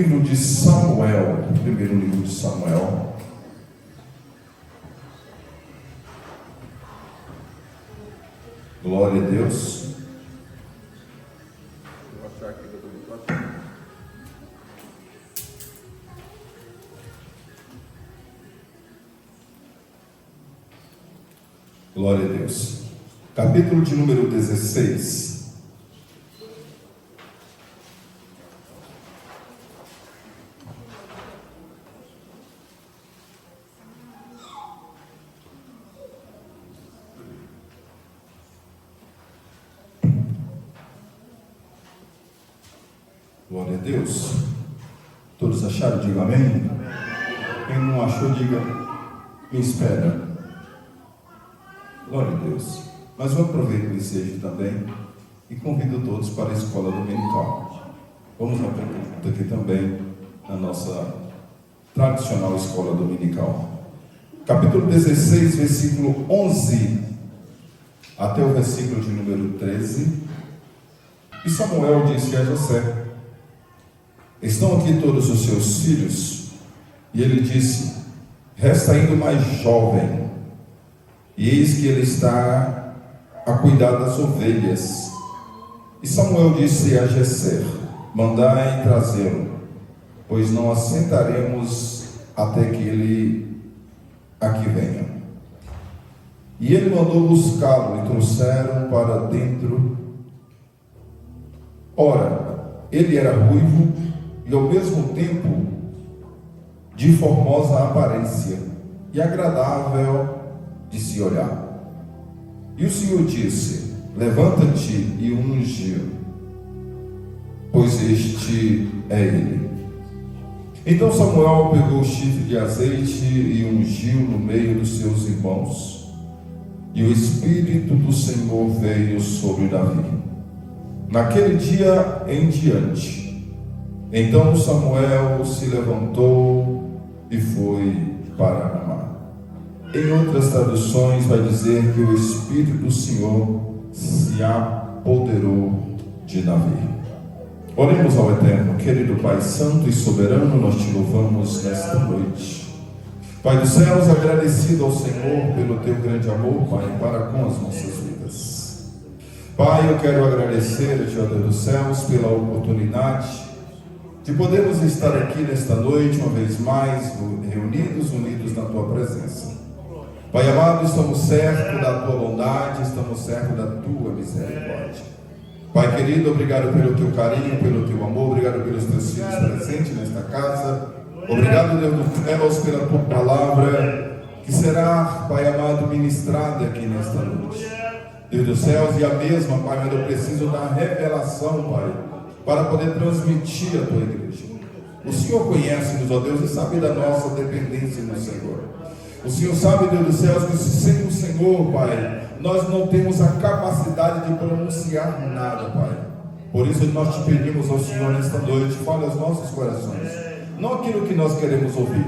livro de Samuel, primeiro livro de Samuel. Glória a Deus. Glória a Deus. Capítulo de número 16. Glória a Deus. Todos acharam? Diga amém. Quem não achou, diga: me espera. Glória a Deus. Mas eu aproveito o ensejo também e convido todos para a escola dominical. Vamos aprender aqui também na nossa tradicional escola dominical. Capítulo 16, versículo 11 até o versículo de número 13. E Samuel disse a Jessé: estão aqui todos os seus filhos? E ele disse: resta ainda o mais jovem, e eis que ele está a cuidar das ovelhas. E Samuel disse a Jessé: mandai trazê-lo, pois não assentaremos até que ele aqui venha. E ele mandou buscá-lo, e trouxeram para dentro. Ora, ele era ruivo e ao mesmo tempo de formosa aparência e agradável de se olhar. E o Senhor disse: levanta-te e unge, pois este é ele. Então Samuel pegou o chifre de azeite e ungiu no meio dos seus irmãos, e o Espírito do Senhor veio sobre Davi naquele dia em diante. Então Samuel se levantou e foi para Ramá. Em outras traduções vai dizer que o Espírito do Senhor se apoderou de Davi. Oremos ao Eterno. Querido Pai Santo e Soberano, nós te louvamos nesta noite. Pai dos céus, agradecido ao Senhor pelo teu grande amor, Pai, para com as nossas vidas. Pai, eu quero agradecer a Ti, ó Deus dos céus, pela oportunidade de podermos estar aqui nesta noite, uma vez mais, reunidos, unidos na Tua presença. Pai amado, estamos certos da Tua bondade, estamos certos da Tua misericórdia. Pai querido, obrigado pelo Teu carinho, pelo Teu amor, obrigado pelos Teus filhos presentes nesta casa. Obrigado, Deus dos céus, pela Tua palavra, que será, Pai amado, ministrada aqui nesta noite. Deus dos céus, e a mesma, Pai, mas eu preciso da revelação, Pai, para poder transmitir a Tua igreja. O Senhor conhece-nos, ó Deus, e sabe da nossa dependência no Senhor. O Senhor sabe, Deus dos céus, que sem o Senhor, Pai, nós não temos a capacidade de pronunciar nada, Pai. Por isso nós te pedimos ao Senhor nesta noite: fale aos nossos corações, não aquilo que nós queremos ouvir,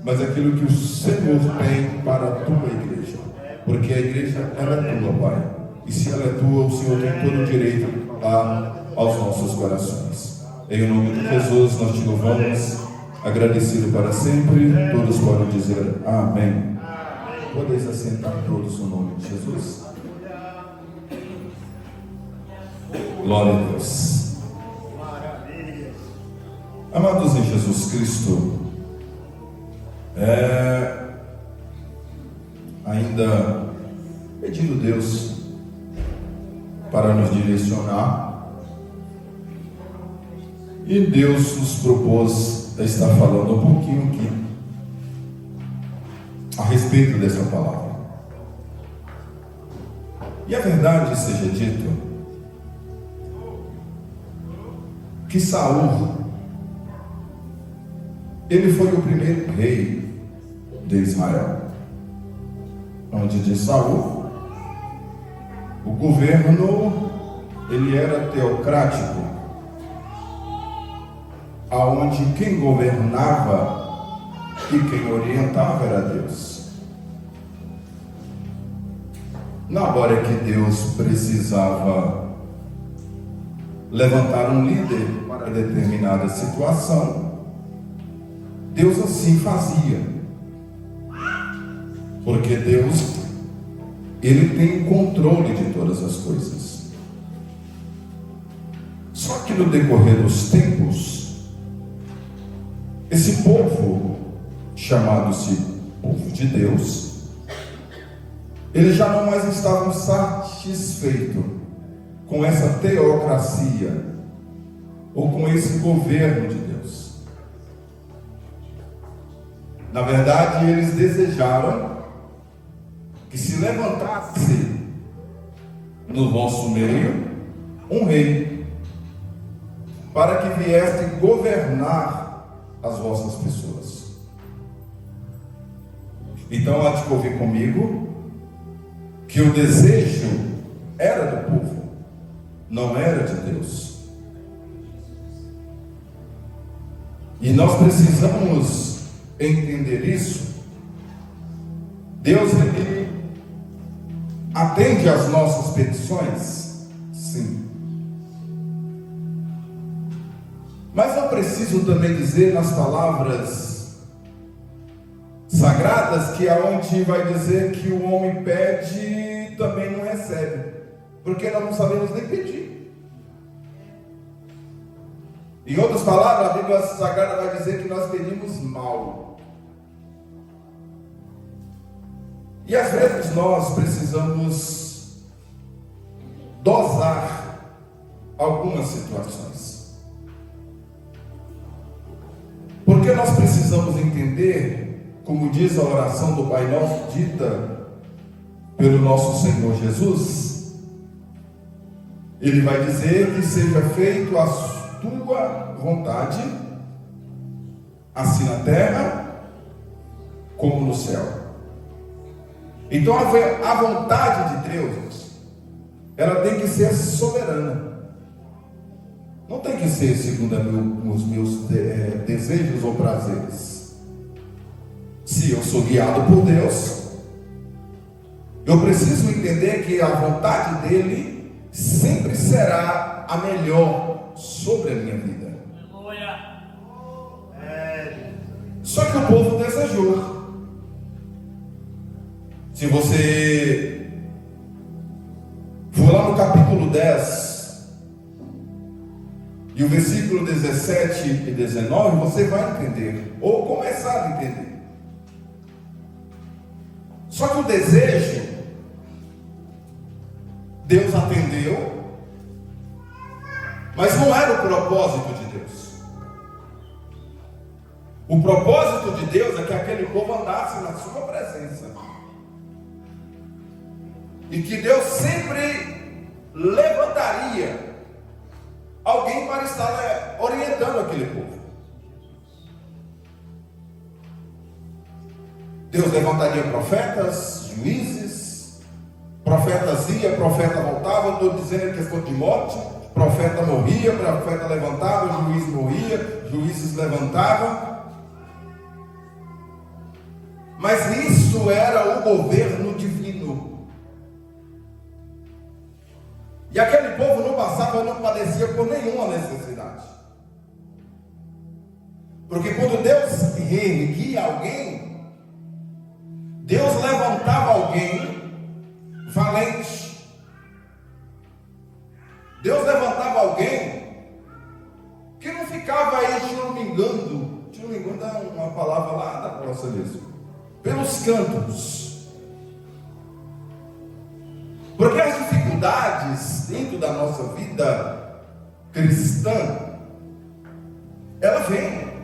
mas aquilo que o Senhor tem para a Tua igreja, porque a igreja, ela é Tua, Pai, e se ela é Tua, o Senhor tem todo o direito aos nossos corações. Em nome de Jesus nós te louvamos, agradecido para sempre. Todos podem dizer amém. Podeis assentar todos no nome de Jesus. Glória a Deus. Amados em Jesus Cristo, ainda pedindo Deus para nos direcionar, e Deus nos propôs a estar falando um pouquinho aqui a respeito dessa palavra. E a verdade seja dito que Saul, ele foi o primeiro rei de Israel. Antes de Saul, o governo, ele era teocrático, aonde quem governava e quem orientava era Deus. Na hora que Deus precisava levantar um líder para determinada situação, Deus assim fazia, porque Deus, Ele tem o controle de todas as coisas. Só que no decorrer dos tempos, esse povo, chamado-se povo de Deus, eles já não mais estavam satisfeitos com essa teocracia, ou com esse governo de Deus. Na verdade, eles desejaram que se levantasse no vosso meio um rei, para que viesse governar as vossas pessoas. Então há de ouvir comigo que o desejo era do povo, não era de Deus. E nós precisamos entender isso. Deus, Ele atende às nossas petições? Sim. Mas eu preciso também dizer nas palavras sagradas que aonde vai dizer que o homem pede também não recebe, porque nós não sabemos nem pedir. Em outras palavras, a Bíblia Sagrada vai dizer que nós pedimos mal. E às vezes nós precisamos dosar algumas situações. Porque nós precisamos entender, como diz a oração do Pai Nosso, dita pelo nosso Senhor Jesus, Ele vai dizer que seja feito a tua vontade, assim na terra como no céu. Então a vontade de Deus, ela tem que ser soberana, não tem que ser segundo os meus desejos ou prazeres. Se eu sou guiado por Deus, eu preciso entender que a vontade dele sempre será a melhor sobre a minha vida. Só que o povo desejou. Se você for lá no capítulo 10 e o versículo 17 e 19, você vai entender, ou começar a entender. Só que o desejo, Deus atendeu, mas não era o propósito de Deus. O propósito de Deus é que aquele povo andasse na sua presença, e que Deus sempre levantaria alguém para estar orientando aquele povo. Deus levantaria profetas, juízes, profetas ia, profeta voltava. Estou dizendo em questão de morte. Profeta morria, profeta levantava, juiz morria, juízes levantavam. Mas isso era o governo divino. E aquele povo não passava, não padecia por nenhuma necessidade. Porque quando Deus reerguia alguém, Deus levantava alguém valente. Deus levantava alguém que não ficava aí choramingando. Choramingando é uma palavra lá da roça mesmo, pelos cantos. Porque as dificuldades dentro da nossa vida cristã, ela vem.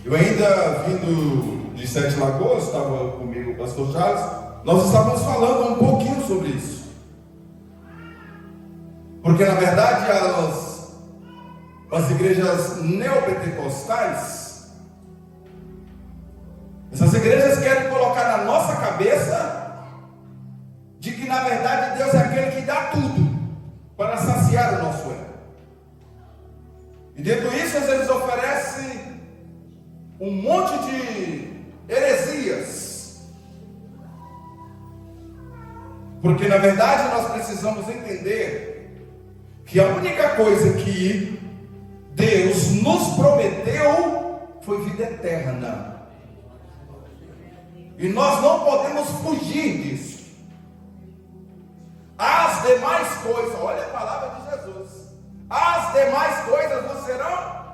Eu ainda vindo de Sete Lagoas, estava comigo o pastor Charles, nós estávamos falando um pouquinho sobre isso. Porque na verdade as igrejas neopentecostais, essas igrejas querem colocar na nossa cabeça de que na verdade Deus é aquele que dá tudo para saciar o nosso ego. E dentro disso eles oferecem um monte de heresias. Porque na verdade nós precisamos entender que a única coisa que Deus nos prometeu foi vida eterna. E nós não podemos fugir disso. As demais coisas, olha a palavra de Jesus. As demais coisas não serão,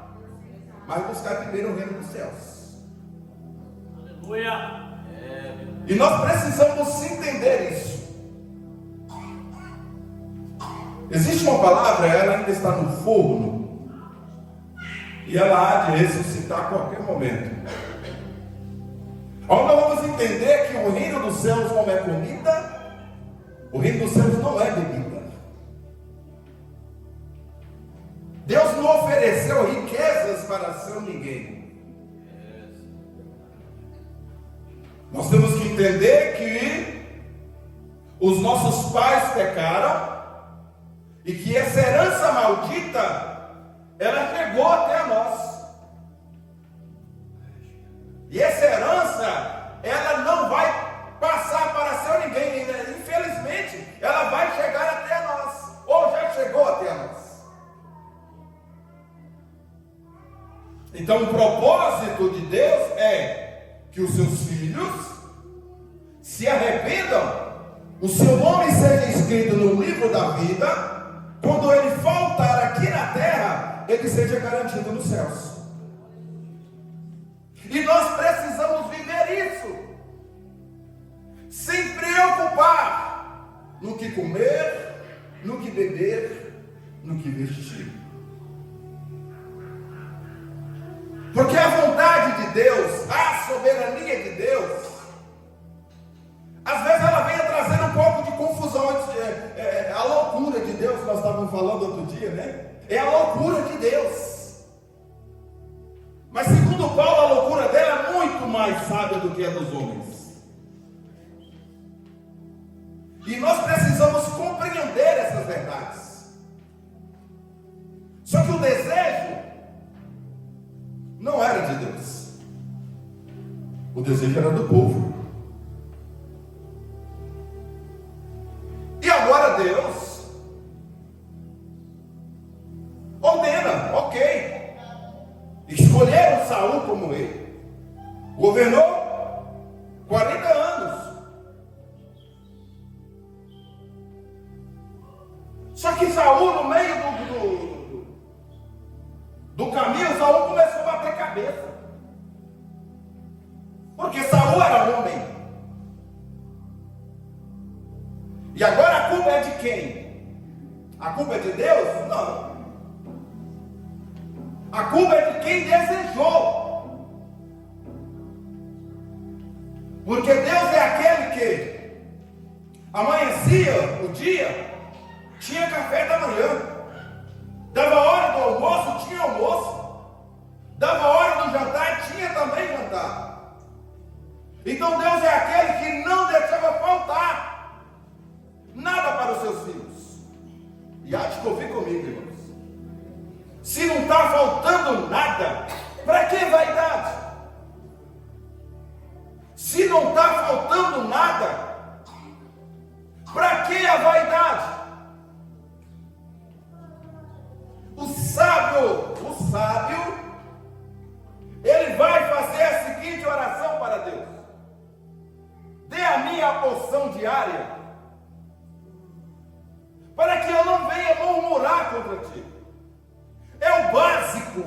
mas buscar primeiro o reino dos céus. Aleluia. E nós precisamos entender isso. Existe uma palavra, ela ainda está no forno, e ela há de ressuscitar a qualquer momento. Agora nós vamos entender que o reino dos céus não é comida, o reino dos céus não é bebida. Deus não ofereceu riquezas para seu ninguém. Nós temos que entender que os nossos pais pecaram e que essa herança maldita, ela chegou até nós. E essa herança, ela não vai passar para seu ninguém. Infelizmente, ela vai chegar até nós, ou já chegou até nós. Então, o propósito de Deus é que os seus filhos se arrependam, o seu nome seja escrito no livro da vida. Quando ele faltar aqui na terra, ele seja garantido nos céus. E nós precisamos viver isso, sem preocupar no que comer, no que beber, no que vestir. Porque a vontade de Deus, a soberania de Deus, às vezes ela vem trazendo um pouco de confusão. A loucura de Deus, nós estávamos falando outro dia, né? É a loucura de Deus. Mas segundo Paulo, a loucura dela é muito mais sábia do que a dos homens. E nós precisamos compreender essas verdades. Só que o desejo não era de Deus. O desejo era do povo. E agora Deus ordena, ok. Escolheram Saul como rei. Governou 40 anos. Só que Saul, no meio do caminho, Saul começou a bater cabeça. Porque Saul era homem. E agora a culpa é de quem? A culpa é de Deus? Não. A culpa é de quem desejou. Porque Deus é aquele que amanhecia o dia, tinha café da manhã, dava hora do almoço, tinha almoço, dava hora do jantar, tinha também jantar. Então Deus é aquele que não deixava faltar nada para os seus filhos. E há de convir comigo, irmãos. Se não está faltando nada, para que vaidade? Se não está faltando nada, para que a vaidade? O sábio, ele vai fazer a seguinte oração para Deus: dê a mim a porção diária, para que eu não venha murmurar contra ti. É o básico,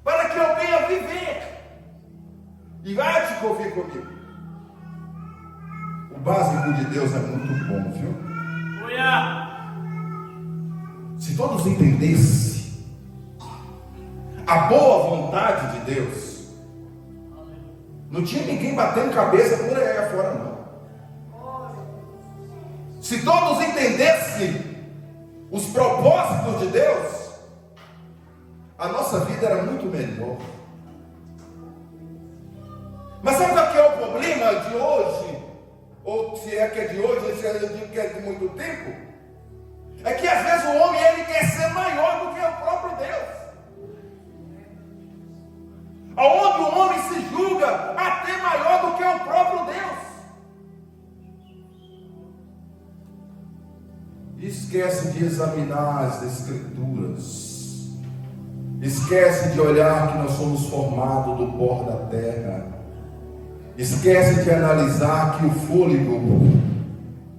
para que eu venha viver. E vai te convir comigo. O básico de Deus é muito bom, viu? Se todos entendessem a boa vontade de Deus, não tinha ninguém batendo cabeça por aí afora, não. Se todos entendessem os propósitos de Deus, a nossa vida era muito melhor. Mas sabe qual que é o problema de hoje? Ou se é que é de hoje, ou se é que é de muito tempo? É que às vezes o homem ele quer ser maior do que o próprio Deus. Aonde o homem se julga até maior do que o próprio Deus. E esquece de examinar as Escrituras. Esquece de olhar que nós somos formados do pó da terra. Esquece de analisar que o fôlego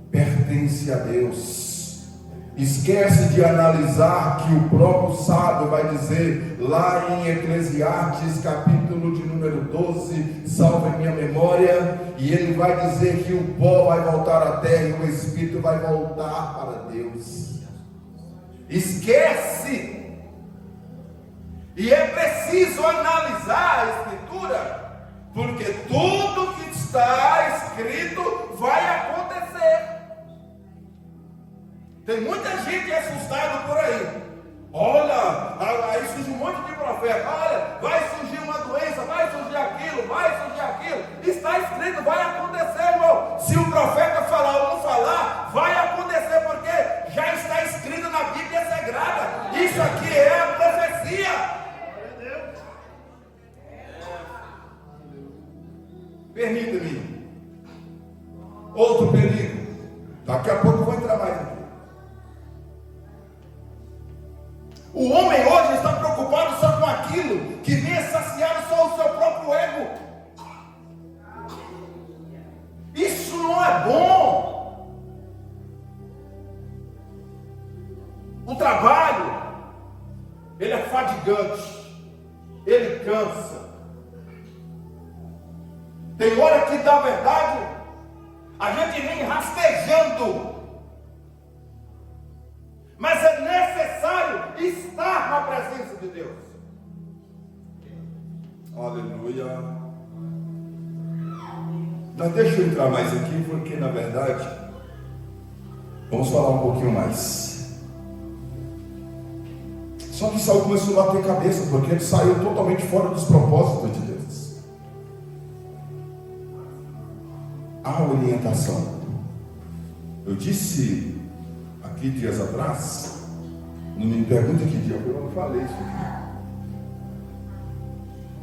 pertence a Deus. Esquece de analisar que o próprio sábio vai dizer lá em Eclesiastes, capítulo de número 12, salva em minha memória, e ele vai dizer que o pó vai voltar à terra e o espírito vai voltar para Deus. Esquece. E é preciso analisar a Escritura, porque tudo que está escrito vai acontecer. Tem muita gente assustada por aí. Olha, aí surge um monte de profeta. Olha, vai surgir uma doença, vai surgir aquilo, vai surgir aquilo. Está escrito, vai acontecer, irmão. Se o profeta falar ou não falar, vai acontecer, porque já está escrito na Bíblia Sagrada. Isso aqui é a profecia. Permita-me. Outro perigo. Daqui a pouco eu vou entrar mais aqui. O homem hoje está preocupado só com aquilo que vem saciar só o seu próprio ego. Isso não é bom. O trabalho, ele é fadigante, ele cansa. Tem hora que, na verdade, a gente vem rastejando. Mas é necessário estar na presença de Deus. Aleluia. Mas deixa eu entrar mais aqui, porque na verdade vamos falar um pouquinho mais. Só que Saul começou a bater cabeça, porque ele saiu totalmente fora dos propósitos de Deus. A orientação. Eu disse aqui dias atrás, não me pergunta que dia, eu não falei isso aqui,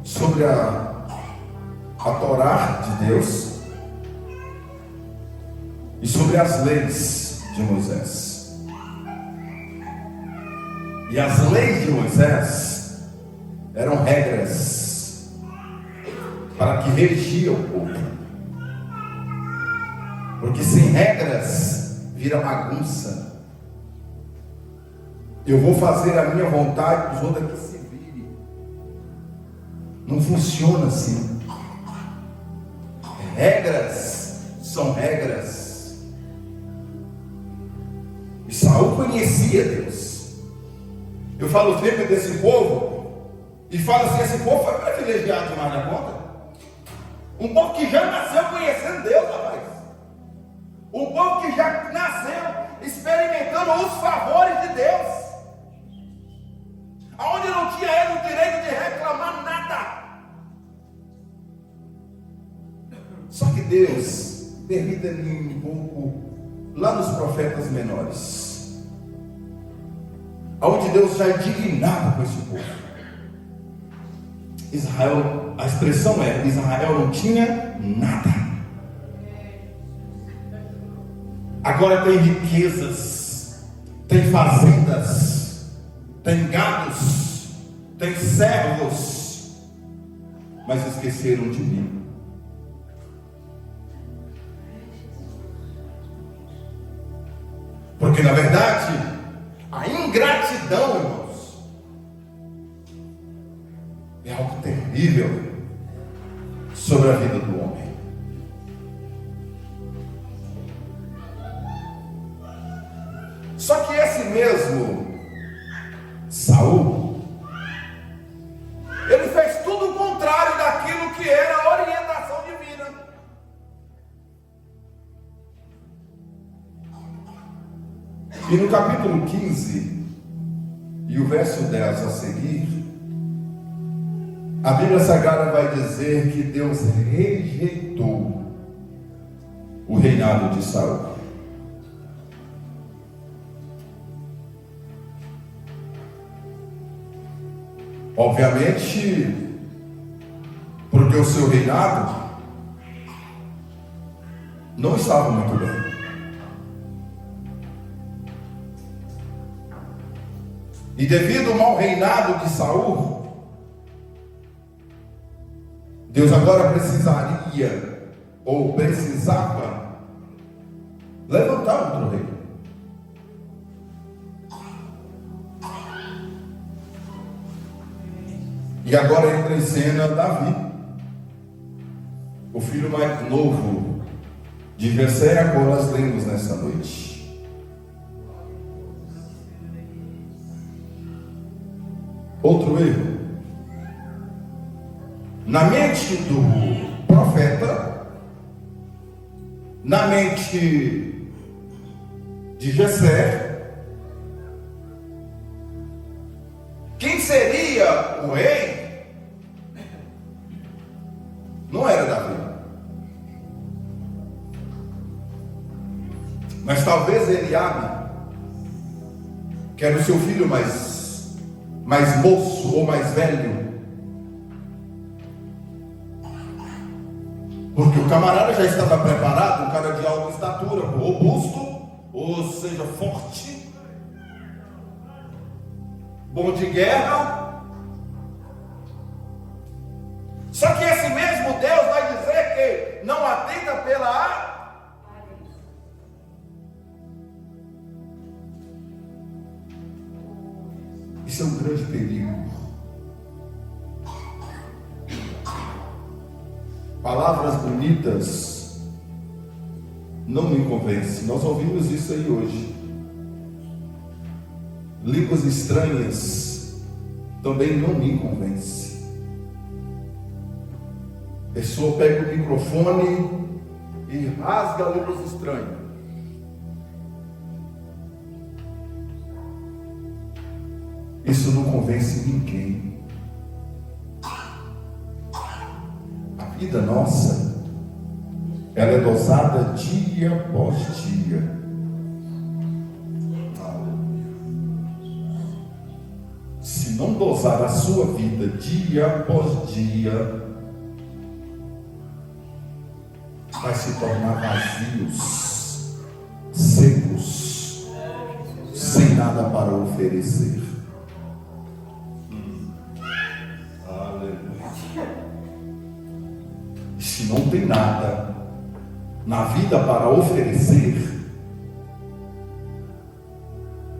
sobre a Torá de Deus e sobre as leis de Moisés. E as leis de Moisés eram regras para que regia o povo. Porque sem regras vira bagunça. Eu vou fazer a minha vontade, os outros aqui se virem. Não funciona assim. Regras são regras. E Saul conhecia Deus. Eu falo sempre desse povo e falo assim: esse povo foi privilegiado demais na conta. Um povo que já nasceu conhecendo Deus, rapaz. Um povo que já nasceu experimentando os favores de Deus, aonde não tinha ele o direito de reclamar nada. Só que Deus, permita-me um pouco, lá nos profetas menores, aonde Deus já é indignado com esse povo. Israel, a expressão é: Israel não tinha nada. Agora tem riquezas, tem fazendas, tem gados, tem servos, mas esqueceram de mim. Porque na verdade, a ingratidão, irmãos, é algo terrível sobre a vida do homem. Só que esse mesmo Saul, ele fez tudo o contrário daquilo que era a orientação divina. E no capítulo 15 e o verso 10 a seguir, a Bíblia Sagrada vai dizer que Deus rejeitou o reinado de Saul. Obviamente, porque o seu reinado não estava muito bem. E devido ao mau reinado de Saul, Deus agora precisaria, ou precisava, levantar outro rei. E agora entra em cena Davi, o filho mais novo de Jessé, agora nós lemos nesta noite. Outro erro. Na mente do profeta, na mente de Jessé, quem seria o rei não era Davi, mas talvez Eliabe, que era o seu filho mais moço ou mais velho, porque o camarada já estava preparado, um cara de alta estatura, robusto, ou seja, forte, bom de guerra. Só que esse mesmo Deus vai dizer que não atenta pela Isso é um grande perigo. Palavras bonitas não me convencem. Nós ouvimos isso aí hoje. Línguas estranhas também não me convencem. A pessoa pega o microfone e rasga línguas estranhas. Isso não convence ninguém. A vida nossa, ela é dosada dia após dia. Se não dosar a sua vida dia após dia, vai se tornar vazios, secos, sem nada para oferecer. Aleluia. Se não tem nada na vida para oferecer,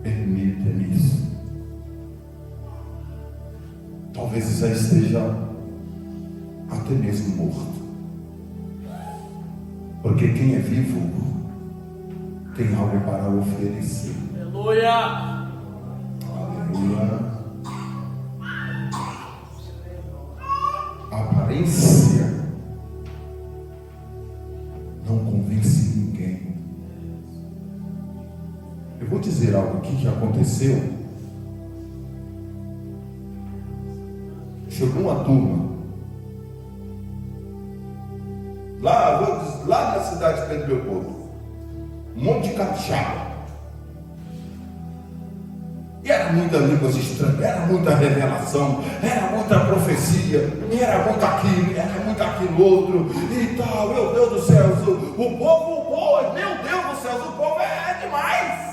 permita-me isso. Talvez já esteja até mesmo morto. Porque quem é vivo tem algo para oferecer. Aleluia! Aleluia! A aparência não convence ninguém. Eu vou dizer algo aqui que aconteceu. Chegou uma turma lá na cidade de Pedro Leopoldo, um monte de capixaba, e era muita línguas estranhas, era muita revelação, era muita profecia, era muito aquilo, era muito aquilo outro, e tal. Meu Deus do céu, o povo, meu Deus do céu, o povo é demais.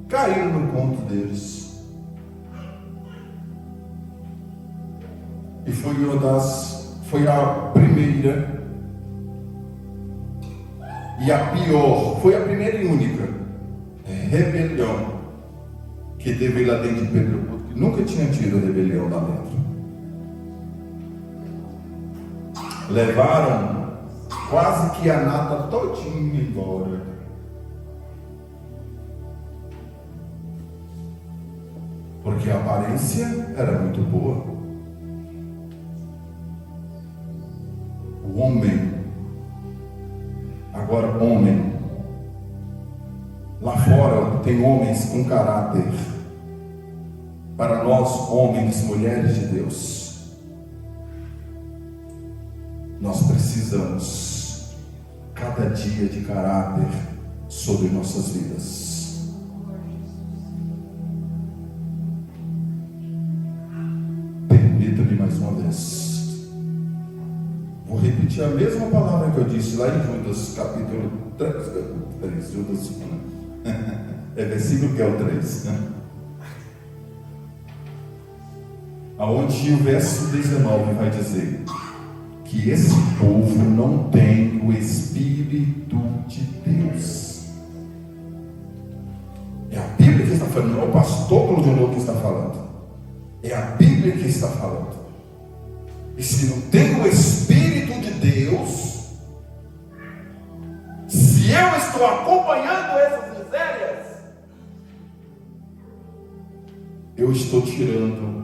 Caíram no conto deles. E foi a primeira e a pior, foi a primeira e única rebelião que teve lá dentro de Pedro Leopoldo, que nunca tinha tido rebelião lá dentro. Levaram quase que a nata todinha embora. Porque a aparência era muito boa. O homem, agora homem, lá fora tem homens com caráter. Para nós, homens e mulheres de Deus, nós precisamos cada dia de caráter sobre nossas vidas. Permita-me mais uma vez. Vou repetir repete a mesma palavra que eu disse lá em Judas, capítulo 3, Judas, é versículo que é o 3, né? Aonde o verso 19 vai dizer que esse povo não tem o Espírito de Deus. É a Bíblia que está falando, não é o pastor Claudionor que está falando. É a Bíblia que está falando. E se não tem o Espírito de Deus, se eu estou acompanhando essas misérias, eu estou tirando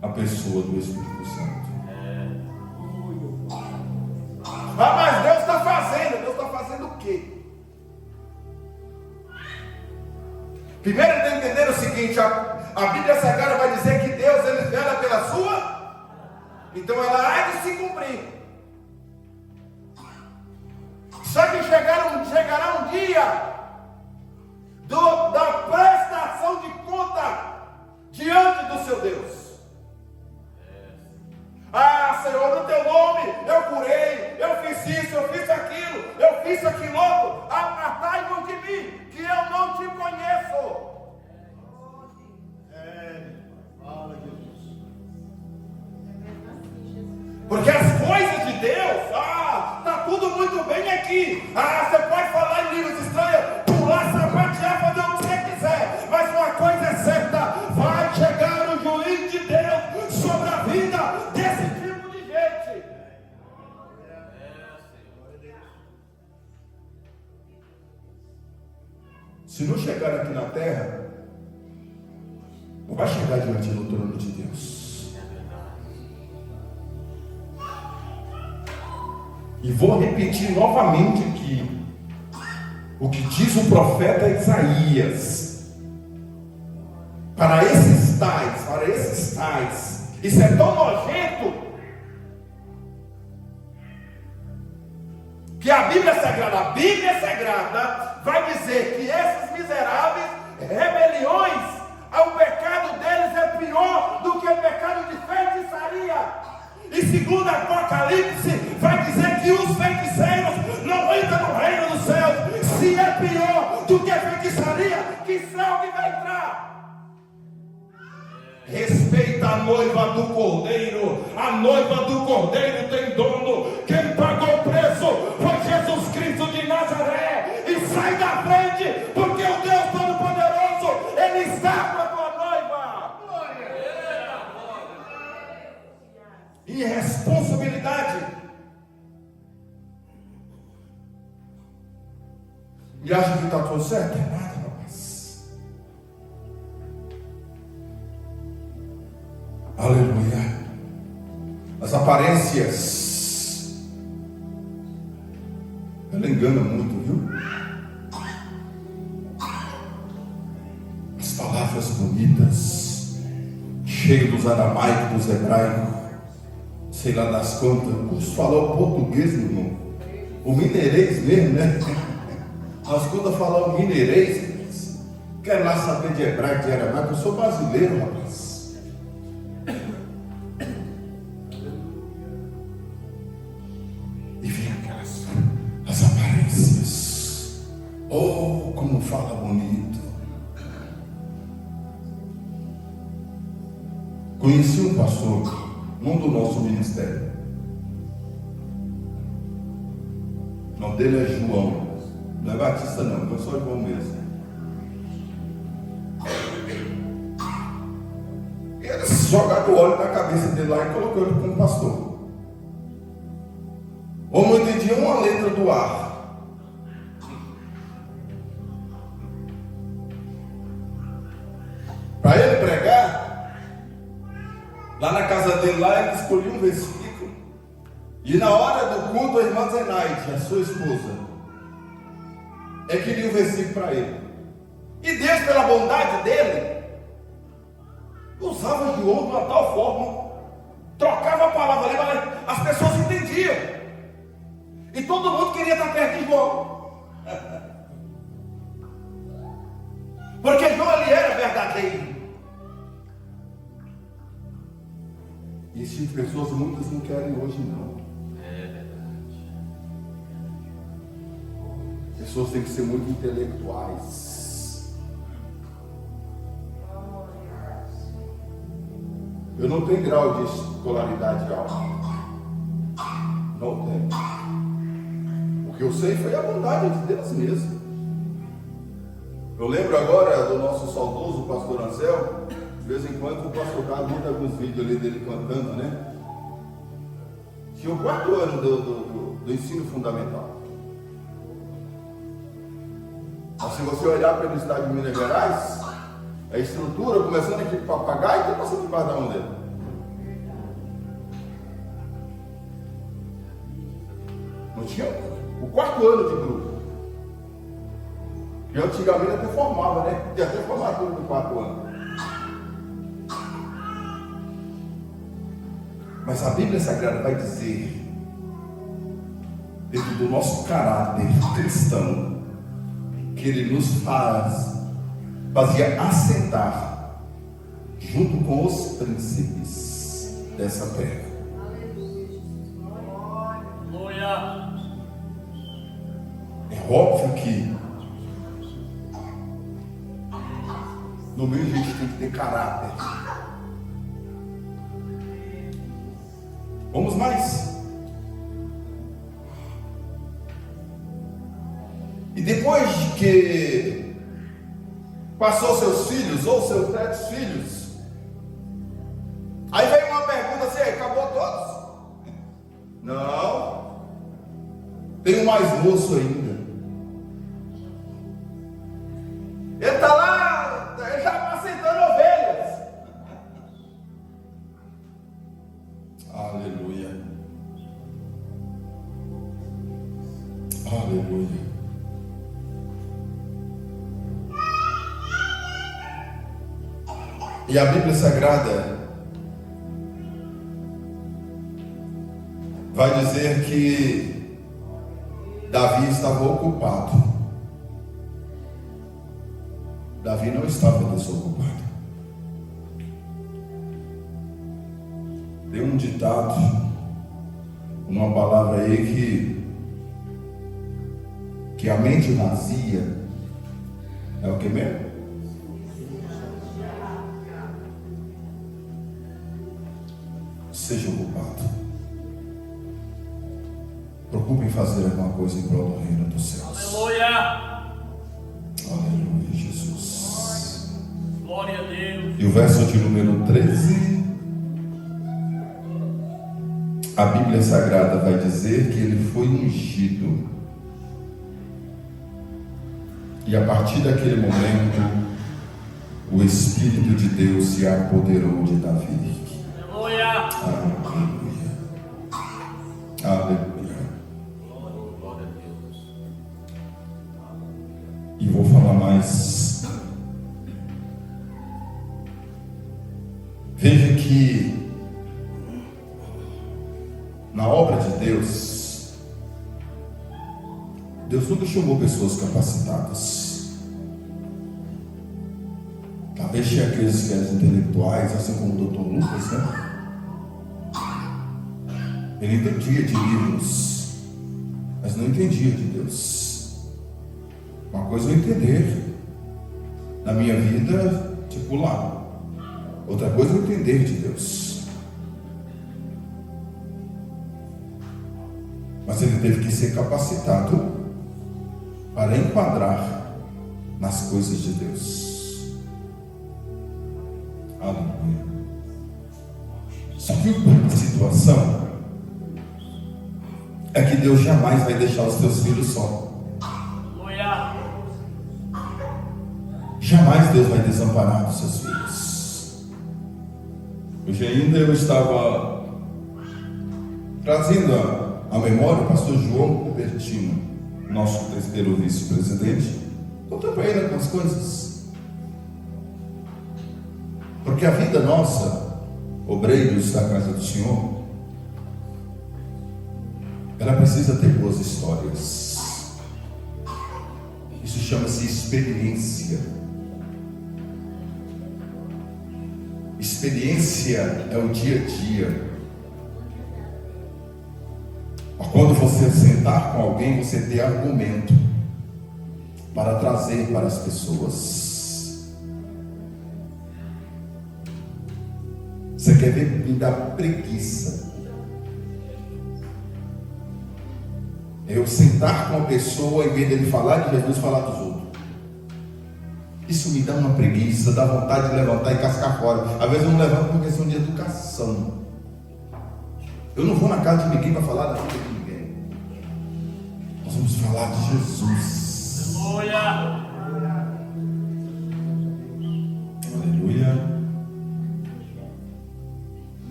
a pessoa do Espírito Santo. Mas Deus está fazendo o quê? Primeiro ele tem que entender o seguinte: a Bíblia Sagrada vai dizer que Deus, ele vela pela sua, então ela há de se cumprir. Só que chegará um dia da prestação de conta diante do seu Deus. Ah, Senhor, no teu nome eu curei, eu fiz isso, eu fiz aquilo, eu fiz aquilo outro. Apartai-vos de mim, que eu não te conheço. Porque as coisas de Deus, está tudo muito bem aqui. Você pode falar em línguas estranhas, pular, sapatear, fazer o que você quiser. Mas uma coisa é certa: vai chegar o juiz de Deus sobre a vida desse tipo de gente. Se não chegar aqui na terra, não vai chegar diante do trono de Deus. E vou repetir novamente aqui o que diz o profeta Isaías: para esses tais, isso é tão nojento que a Bíblia Sagrada vai dizer que esses miseráveis rebeliões ao pecado deles é pior do que o pecado de feitiçaria. E segundo Apocalipse vai dizer que os feiticeiros não entram no reino dos céus. Se é pior do que a feitiçaria, que céu que vai entrar? Respeita a noiva do Cordeiro. A noiva do Cordeiro tem dono. Quem pagou o preço foi Jesus Cristo de Nazaré. E sai da frente, porque o Deus Todo-Poderoso, Ele está com a tua noiva. E responsabilidade. E acha que está tudo certo? É nada, rapaz. Aleluia. As aparências, ela engana muito, viu? As palavras bonitas, cheias dos aramaicos, dos hebraicos, sei lá das contas, vamos falar o português, meu irmão, o mineirês mesmo, né? As contas falar o mineirês, quero lá saber de hebraico, de aramaico, eu sou brasileiro, rapaz. E vem aquelas as aparências, oh, como fala bonito. Conheci um pastor, um do nosso ministério. O nome dele é João. Não é Batista não, é só João mesmo. E eles jogaram o óleo na cabeça dele lá e colocou ele como pastor. Ou não entendia uma letra do ar. Para ele pregar, lá na casa dele, lá ele escolheu um versículo. E na hora do culto, a irmã Zenaide, a sua esposa, que lia o versículo para ele. E Deus, pela bondade dele, usava João de uma tal forma, trocava a palavra ali, mas as pessoas entendiam. E todo mundo queria estar perto de João. Porque João, ele era verdadeiro. E essas pessoas muitas não querem hoje não. pessoas têm que ser muito intelectuais. Eu não tenho grau de escolaridade alta. Não tenho. O que eu sei foi a bondade de Deus mesmo. Eu lembro agora do nosso saudoso pastor Anselmo. De vez em quando o pastor Carlos manda alguns vídeos ali dele cantando, né? Tinha o 4º ano do ensino fundamental. Mas se você olhar pelo estado de Minas Gerais, a estrutura, começando aqui com papagaio, está passando debaixo da mão dele. Não tinha o 4º ano de grupo. Que antigamente até formava, né? Tinha até formatura do 4º ano. Mas a Bíblia Sagrada vai dizer, dentro do nosso caráter cristão, que Ele nos fazia assentar junto com os príncipes dessa terra. Aleluia. É óbvio que no meio a gente tem que ter caráter. Vamos mais. E depois de que passou seus filhos ou seus 10 filhos, aí veio uma pergunta assim: acabou todos? Não. Tem um mais moço ainda. Ele está lá, ele está apacentando ovelhas. Aleluia. Aleluia. E a Bíblia Sagrada vai dizer que Davi estava ocupado. Davi não estava desocupado. Tem um ditado, uma palavra aí que a mente vazia é o que mesmo? Seja ocupado. Procure fazer alguma coisa em prol do reino dos céus. Aleluia! Aleluia, Jesus. Glória a Deus. E o verso de número 13, a Bíblia Sagrada vai dizer que ele foi ungido. E a partir daquele momento, o Espírito de Deus se apoderou de Davi. Aleluia! Aleluia. Aleluia. Glória a Deus. E vou falar mais. Veja que na obra de Deus, Deus nunca chamou pessoas capacitadas. Talvez tinha aqueles que eram intelectuais, assim como o Dr. Lucas, né? Ele entendia de livros, mas não entendia de Deus. Uma coisa é eu entender na minha vida, tipo lá. Outra coisa é eu entender de Deus. Mas ele teve que ser capacitado para enquadrar nas coisas de Deus. Aleluia. Só que a situação é que Deus jamais vai deixar os teus filhos só. Aleluia! Jamais Deus vai desamparar os seus filhos. Hoje ainda eu estava trazendo a memória o pastor João Cupertino, nosso terceiro vice-presidente, contemplando com as coisas. Porque a vida nossa, obreiros da casa do Senhor, ela precisa ter boas histórias. Isso chama-se experiência. Experiência é o dia a dia. Quando você sentar com alguém, você ter argumento. para trazer para as pessoas. Você quer ver me dar preguiça? Eu sentar com uma pessoa, em vez dele falar de Jesus, falar dos outros. Isso me dá uma preguiça, dá vontade de levantar e cascar fora. Às vezes eu não levanto por questão de educação. Eu não vou na casa de ninguém para falar da vida de ninguém. Nós vamos falar de Jesus. Aleluia. Aleluia.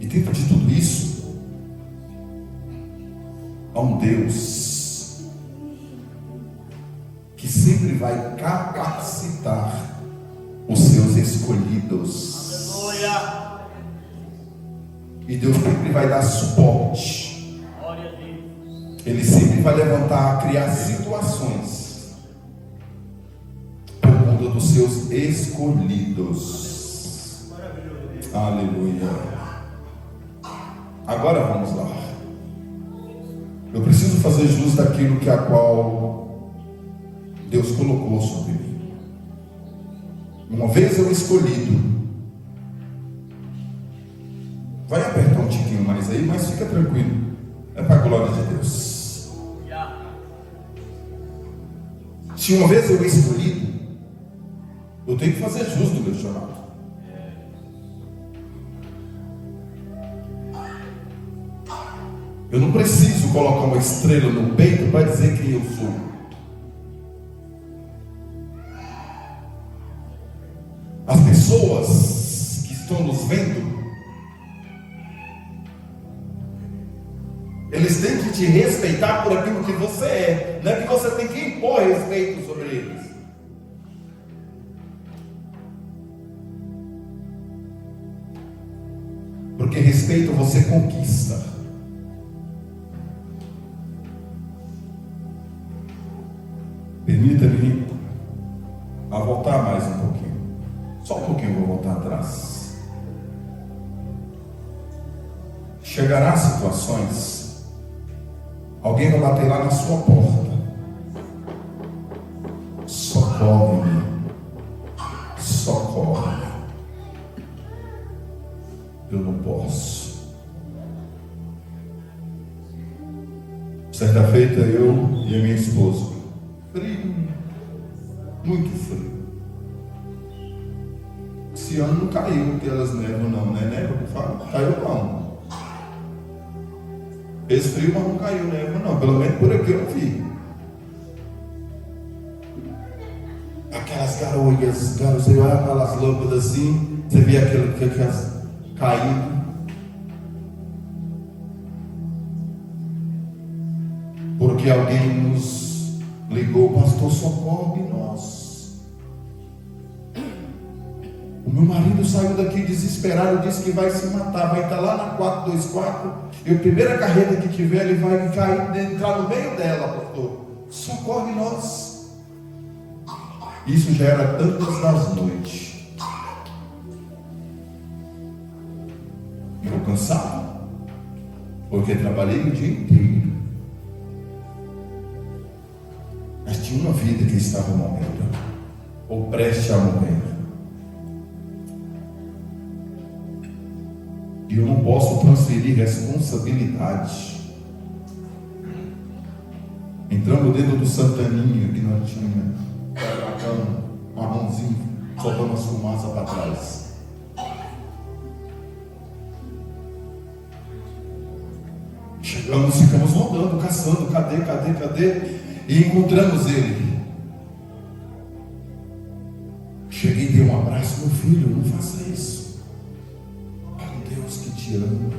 E dentro de tudo isso, há um Deus que sempre vai capacitar os seus escolhidos. Aleluia. E Deus sempre vai dar suporte. Glória a Deus. Ele sempre vai levantar, criar situações por conta dos seus escolhidos. Aleluia. Agora vamos lá. Eu preciso fazer jus daquilo que a qual Deus colocou sobre mim. Uma vez eu escolhido, vai apertar um tiquinho mais aí, mas fica tranquilo. É para a glória de Deus. Se uma vez eu escolhido, eu tenho que fazer jus do meu chamado. Eu não preciso colocar uma estrela no peito para dizer quem eu sou. As pessoas que estão nos vendo, eles têm que te respeitar por aquilo que você é. Não é que você tem que impor respeito sobre eles. Porque respeito você conquista. Permita-me a voltar mais um pouquinho. Só um pouquinho eu vou voltar atrás. Chegará situações, alguém vai bater lá na sua porta. Socorre-me. Socorre-me. Eu não posso. Certa feita eu e a minha esposa, frio, muito frio. Esse ano não caiu aquelas névoas não, né? Névoa que fala? Caiu não. Fez frio, mas não caiu névoa não. Pelo menos por aqui eu não vi. Aquelas garoas, você olha aquelas lâmpadas assim, você vê aquelas caindo. Porque alguém nos ligou, pastor, socorre nós. O meu marido saiu daqui desesperado, disse que vai se matar, vai estar lá na 424, e a primeira carreta que tiver, ele vai cair, entrar no meio dela, pastor. Socorre nós. Isso já era tantas das noites. Eu cansado, porque trabalhei o dia inteiro. Mas tinha uma vida que estava morrendo, ou prestes a morrer. E eu não posso transferir responsabilidade. Entramos dentro do Santaninho que nós tínhamos, marronzinho, soltando as fumaças para trás. Chegamos, ficamos rodando, caçando, cadê? E encontramos ele. Cheguei e dei um abraço, meu filho, não faça isso. Olha Deus que te ama.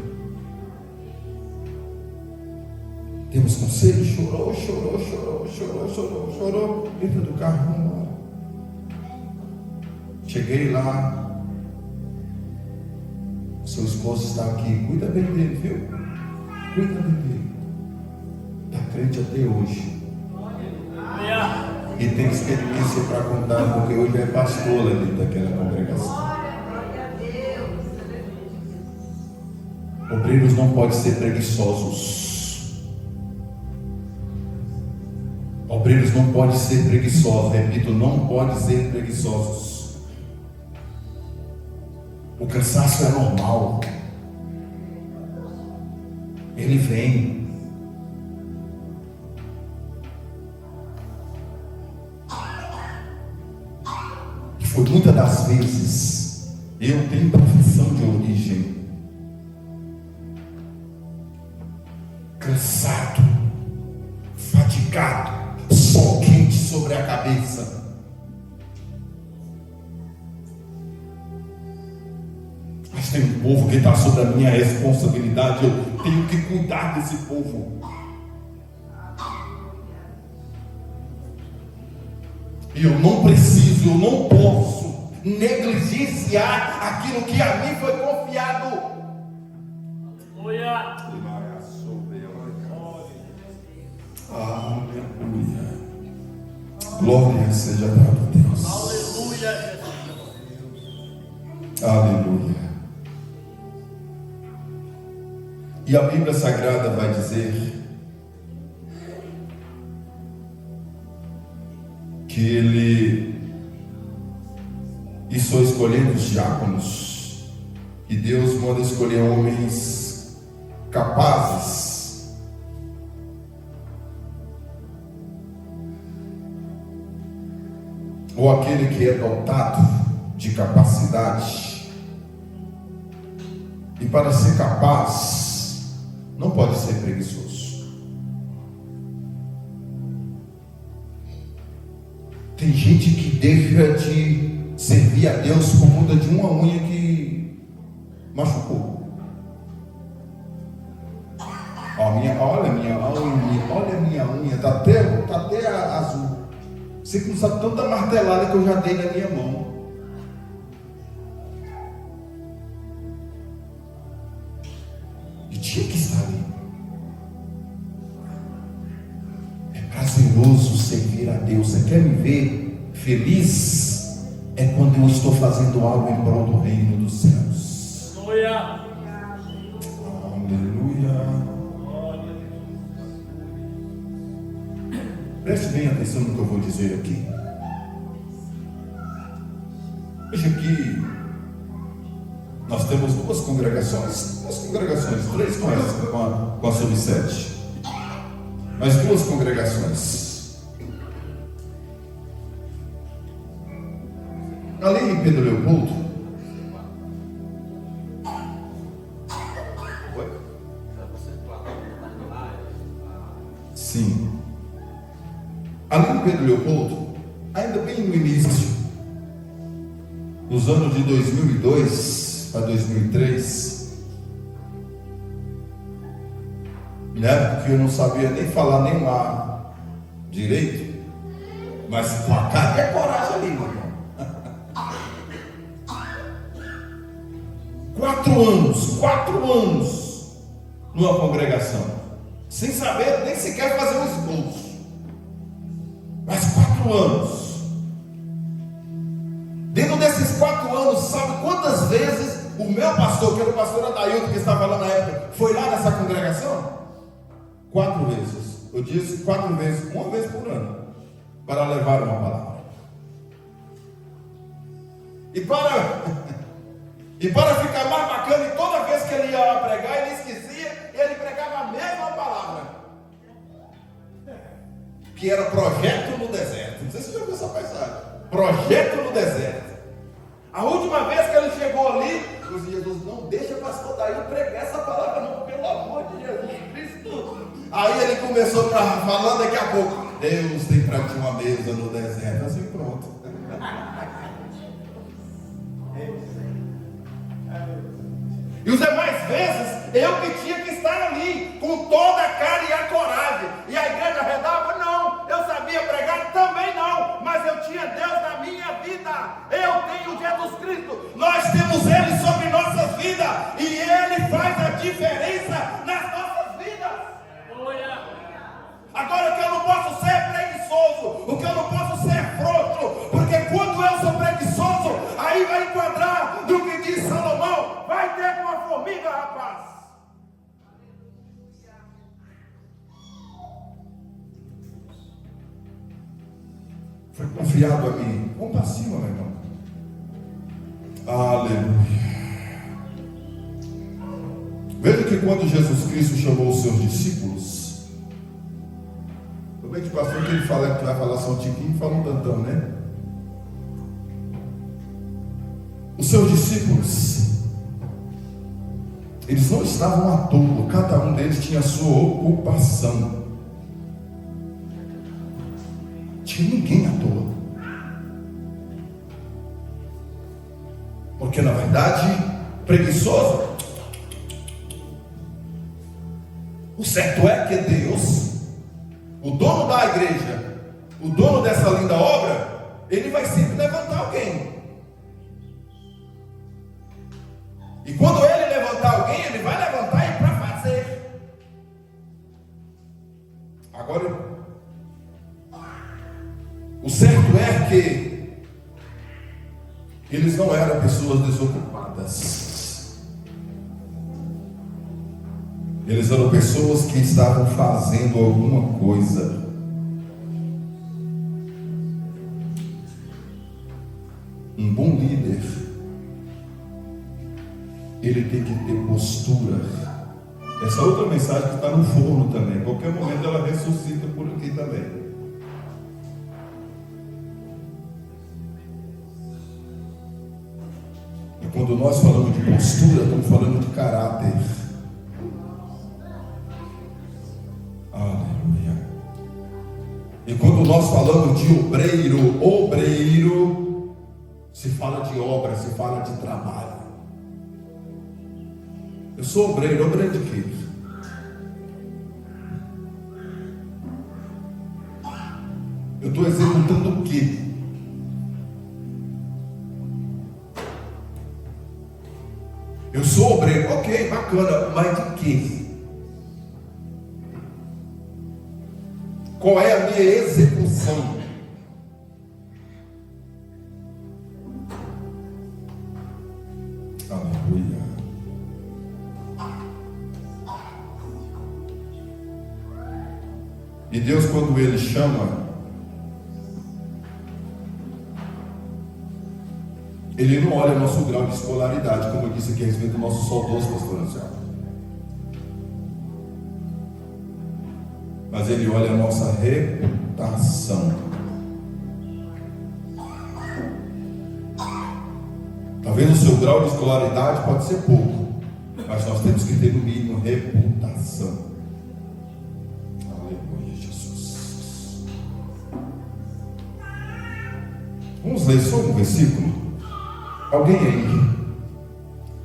Temos conselho, chorou. Entra do carro, vamos embora. Cheguei lá. Seu esposo está aqui, cuida bem dele, viu? Cuida bem dele. Está crente até hoje. E tem experiência para contar, porque hoje é pastor lá dentro daquela congregação. Obreiros não podem ser preguiçosos. Obreiros não podem ser preguiçosos, repito, não podem ser preguiçosos. O cansaço é normal, ele vem. E foi muitas das vezes, eu tenho profissão de origem, cansado, fatigado, sol quente sobre a cabeça. Mas tem um povo que está sob a minha responsabilidade, eu tenho que cuidar desse povo. E eu não preciso, eu não posso negligenciar aquilo que a mim foi confiado. Aleluia. Aleluia. Glória seja dada a Deus. Aleluia. Aleluia. E a Bíblia Sagrada vai dizer que ele só escolhendo os diáconos, que Deus manda escolher homens capazes, ou aquele que é dotado de capacidade. E para ser capaz, não pode ser preguiçoso. Tem gente que deixa de servir a Deus por conta de uma unha que machucou. Olha a minha unha, está até azul. Você não sabe tanta martelada que eu já dei na minha mão. E tinha que estar ali. É prazeroso servir a Deus. Você quer me ver feliz? É quando eu estou fazendo algo em prol do reino dos céus. Aleluia. Aleluia. Preste bem atenção no que eu vou dizer aqui. Veja que nós temos duas congregações, três com a sub-7, mas duas congregações. Ali em Pedro Leopoldo, sim, ali em Pedro Leopoldo, ainda bem no início, nos anos de 2002 a 2003, na época que eu não sabia nem falar nem lá direito, mas com a cara e a coragem ali, meu irmão. 4 anos numa congregação, sem saber nem sequer fazer um esboço, mas 4 anos. Dentro desses 4 anos, sabe quantas vezes o meu pastor, que era o pastor Adailton, que estava lá na época, foi lá nessa congregação? 4 vezes. Eu disse 4 vezes, uma vez por ano, para levar uma palavra. E para ficar mais bacana, e toda vez que ele ia pregar, ele esquecia, ele pregava a mesma palavra, que era projeto no deserto. Não sei se você já viu essa passagem. Projeto no deserto. A última vez que ele chegou ali, eu disse: Jesus, não deixa o pastor daí pregar essa palavra, não, pelo amor de Jesus Cristo. Aí ele começou a falar daqui a pouco: Deus tem para ti uma mesa no deserto. Assim, pronto. E os demais vezes, eu que tinha que estar ali, com toda a cara e a coragem. E a igreja redava? Não. Eu sabia pregar? Também não. Mas eu tinha Deus na minha vida. Eu tenho Jesus Cristo. Nós temos Ele sobre nossas vidas. E Ele faz a diferença nas nossas vidas. Agora, o que eu não posso ser é preguiçoso. O que eu não posso ser é frouxo. Porque quando eu sou preguiçoso, aí vai enquadrar no que diz Salomão. Vai ter uma formiga, rapaz. foi confiado a mim. Vamos para cima, meu irmão. Aleluia. Veja que quando Jesus Cristo chamou os seus discípulos, tudo bem que o pastor que ele fala que vai falar só um tiquinho, fala um tantão, né? Os seus discípulos, eles não estavam à toa, cada um deles tinha a sua ocupação. Tinha ninguém à toa. Porque na verdade, preguiçoso, o certo é que Deus, o dono da igreja, o dono dessa linda obra, ele vai sempre levantar alguém. E quando ele levantar alguém, ele vai levantar ele para fazer. Agora, o certo é que eles não eram pessoas desocupadas. Eles eram pessoas que estavam fazendo alguma coisa. Um bom líder, ele tem que ter postura. Essa outra mensagem que está no forno também, qualquer momento ela ressuscita por aqui também. E quando nós falamos de postura, estamos falando de caráter. Aleluia. E quando nós falamos de obreiro, se fala de obra, se fala de trabalho. Eu sou obreiro de quê? Eu estou executando o quê? Eu sou obreiro, ok, bacana, mas de quê? Qual é a minha execução? Aleluia. E Deus, quando Ele chama, Ele não olha nosso grau de escolaridade, como eu disse aqui a respeito do nosso saudoso pastor Anselmo. Mas Ele olha a nossa reputação. Talvez o seu grau de escolaridade pode ser pouco, mas nós temos que ter no mínimo reputação. Aleluia, Jesus. Vamos ler só um versículo. Alguém aí?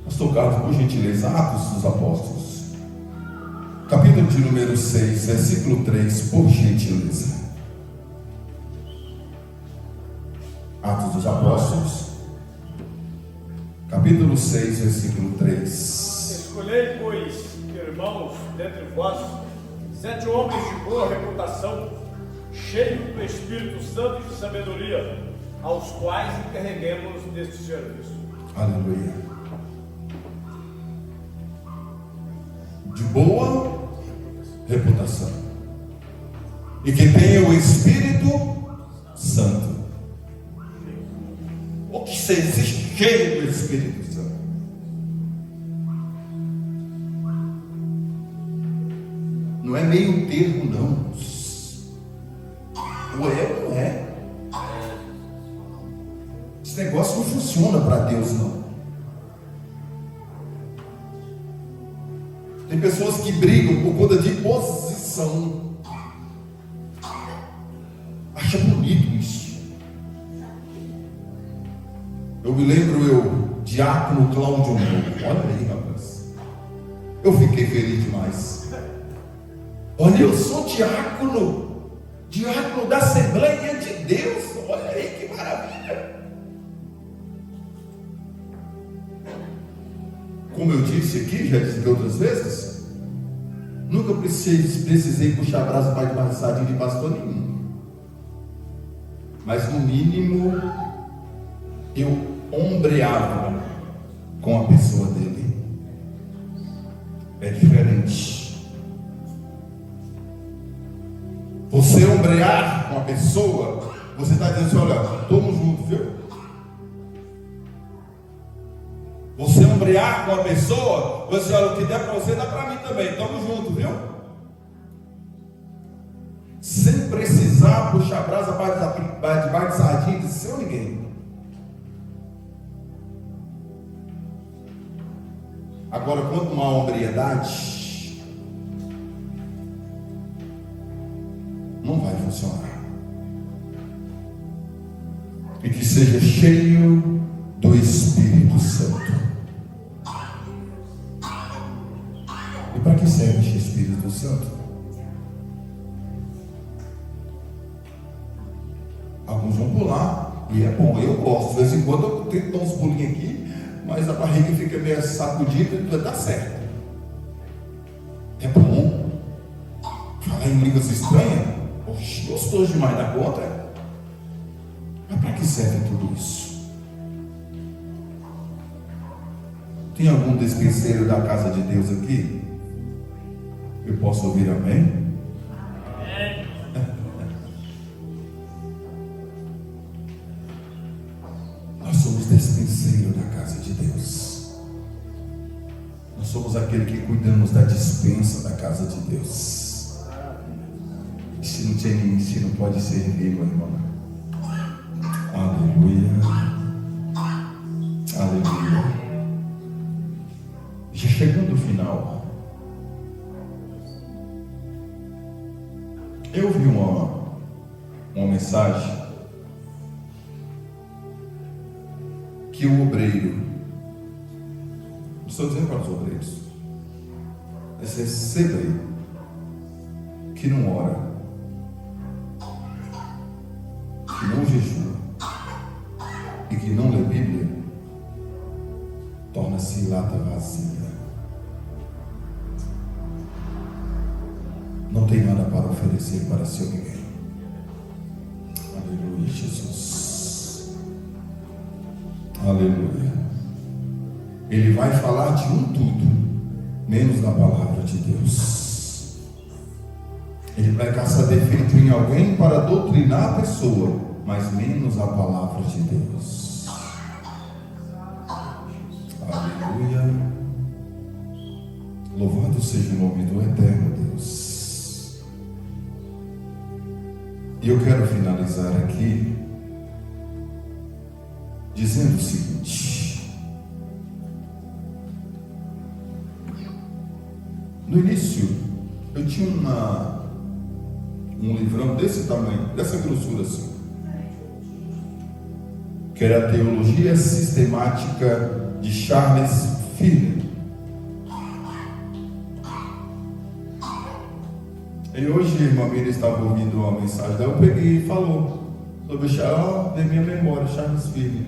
Pastor Carlos, por gentileza, Atos dos Apóstolos, capítulo de número 6, versículo 3, por gentileza. Atos dos Apóstolos, capítulo 6, versículo 3. Escolhei, pois, irmãos, dentre vós, 7 homens de boa reputação, cheios do Espírito Santo e de sabedoria, aos quais encarreguemos deste serviço. Aleluia. De boa reputação. E que tenha o Espírito Santo. Ou que seja cheio do Espírito Santo. Não é meio termo, não. Ou é ou não é. Esse negócio não funciona para Deus, não. Tem pessoas que brigam por conta de posição. Acha bonito isso. Eu me lembro, diácono Cláudio Moura. Olha aí, rapaz. Eu fiquei feliz demais. Olha, eu sou diácono da Assembleia de Deus. Olha aí que maravilha. Como eu disse aqui, já disse outras vezes, nunca precisei puxar braço para debaixo de pastor nenhum. Mas no mínimo, eu ombreava com a pessoa dele. É diferente. Você ombrear com a pessoa Você está dizendo assim, olha, estamos juntos, viu? Você ombrear com a pessoa, você, olha, o que der para você, dá para mim também, estamos juntos, viu? Sem precisar puxar a brasa para debaixo de sardinha de seu ninguém. Agora, quando uma ombreidade, não vai funcionar. E que seja cheio do Espírito Santo. E para que serve esse Espírito Santo? Alguns vão pular, e é bom, eu gosto. De vez em quando eu tento dar uns pulinhos aqui, mas a barriga fica meio sacudida e tudo dá certo. É bom. Falar em línguas estranhas, oxe, gostoso demais da conta. Mas para que serve tudo isso? Tem algum despenseiro da casa de Deus aqui? Eu posso ouvir amém? Nós somos despenseiro da casa de Deus. Nós somos aquele que cuidamos da dispensa da casa de Deus. Se não tem início, não pode servir, meu irmão. Aleluia. Aleluia. Já chegando no final, eu vi uma mensagem que o obreiro, estou dizendo para os obreiros, esse obreiro que não ora, que não jejua e que não lê Bíblia, torna-se lata vazia. Não tem nada para oferecer para seu ninguém. Aleluia, Jesus. Aleluia. Ele vai falar de um tudo, menos da palavra de Deus. Ele vai caçar defeito em alguém para doutrinar a pessoa, mas menos a palavra de Deus. Aleluia. Louvado seja o nome do eterno Deus. E eu quero finalizar aqui dizendo o seguinte: no início eu tinha um livrão desse tamanho, dessa grossura assim, que era a Teologia Sistemática de Charles Finney. E hoje a irmã Miriam estava ouvindo uma mensagem dela, eu peguei e falou sobre de minha memória, Charles Finney.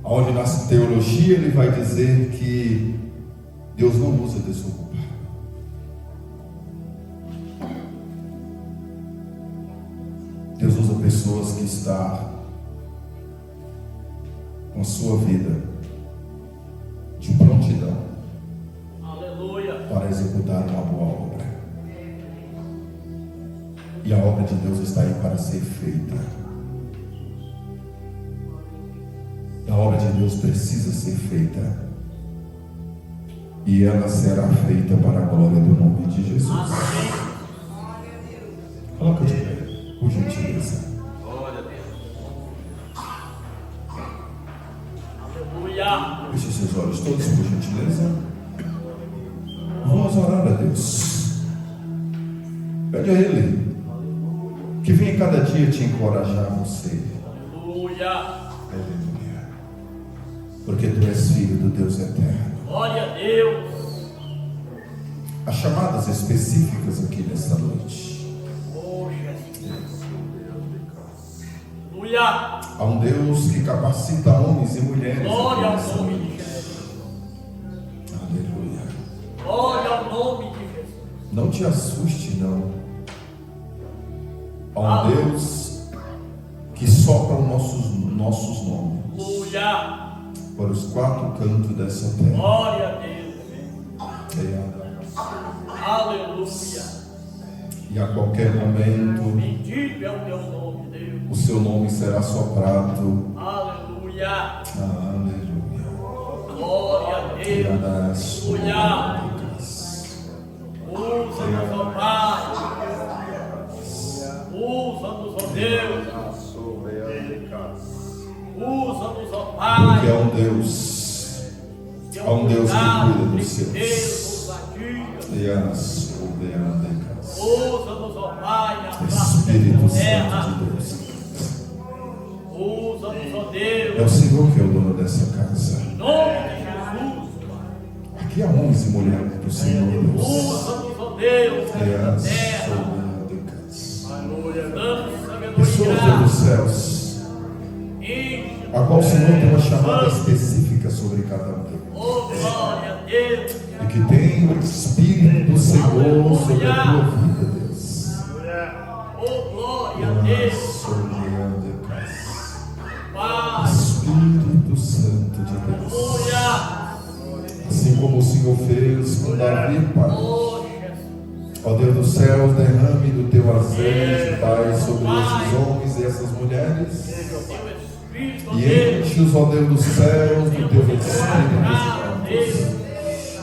Onde na teologia ele vai dizer que Deus não usa desocupado. Deus usa pessoas que estão com a sua vida de prontidão para executar uma boa obra. E a obra de Deus está aí para ser feita. E a obra de Deus precisa ser feita. E ela será feita para a glória do nome de Jesus. Coloca de pé, por gentileza. Glória a Deus. Aleluia. Feche seus olhos todos, por gentileza. Vamos orar a Deus. Pede a Ele que venha cada dia te encorajar a você. Aleluia. Aleluia. Porque tu és filho do Deus eterno. Glória a Deus. Há chamadas específicas aqui nesta noite. Oh, Jesus. Aleluia. Há um Deus que capacita homens e mulheres. Glória ao nesta nome de noite. Jesus. Aleluia. Glória ao nome de Jesus. Não te assuste, não. Há um Deus que sopra os nossos nomes Aleluia. para os quatro cantos dessa terra. Glória a Deus. Aleluia. E a qualquer momento Bendito é o teu nome, Deus. o seu nome será soprado. Aleluia. Aleluia. Glória a Deus. Aleluia. Usa-nos, ó Pai. Usa-nos, ó Deus. Usa-nos, ó Pai. Porque é um Deus que cuida dos seus. Usa-nos, ó Pai, a Espírito terra. Santo de Deus. Usa-nos, ó Deus. É o Senhor que é o dono dessa casa. Em nome de Jesus. Aqui há homens e mulheres do Senhor Deus. Usa-nos, ó Deus, nessa terra. Aleluia. Dando Pessoas sabedoria. dos céus, a qual o Senhor tem uma chamada específica sobre cada um deles. Oh, glória a Deus. E que tem o Espírito do Senhor sobre a tua vida, Deus. Oh, glória a Deus. Pai. Espírito Santo de Deus. Aleluia. Assim como o Senhor fez com Davi, Pai. Oh, Jesus. Ó Deus dos céus, derrame do teu azeite, Pai, sobre esses homens e essas mulheres. E enche-os, ó Deus dos céus, do teu Espírito,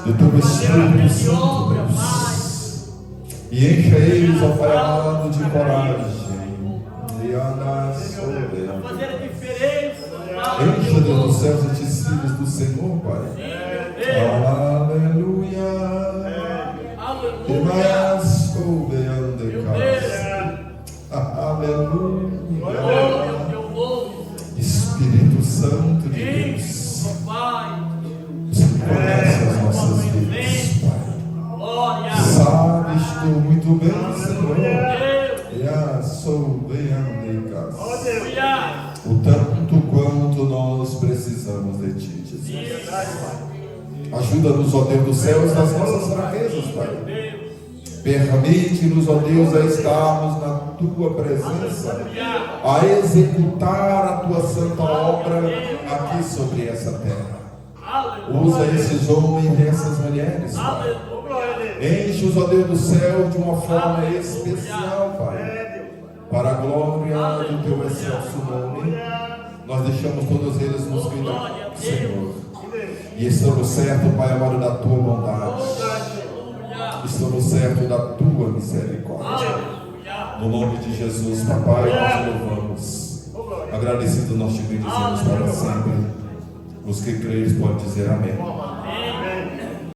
do teu Espírito Santo, Deus. E encha eles, ó Pai amado, de coragem. Fazer a diferença. Encha, Deus dos céus, estes filhos do Senhor, Pai. Aleluia. Aleluia. Espírito Santo de Deus. Você conhece as nossas vidas, Pai. Sabes tu muito bem, Senhor. O tanto quanto nós precisamos de ti, Jesus. Ajuda-nos, ó Deus dos céus, nas nossas fraquezas, Pai. Permite-nos, ó Deus, a estarmos na tua presença, a executar a tua santa obra aqui sobre essa terra. Usa esses homens e essas mulheres, Pai. Enche-os, ó Deus do céu, de uma forma especial, Pai. Para a glória do teu excelso nome, nós deixamos todos eles nos cuidar, Senhor. E estamos certos, Pai amado, da tua bondade. Estamos certos da tua misericórdia. No nome de Jesus, Papai, nós louvamos. Agradecido nós te bendizemos para sempre. Os que creem podem dizer amém.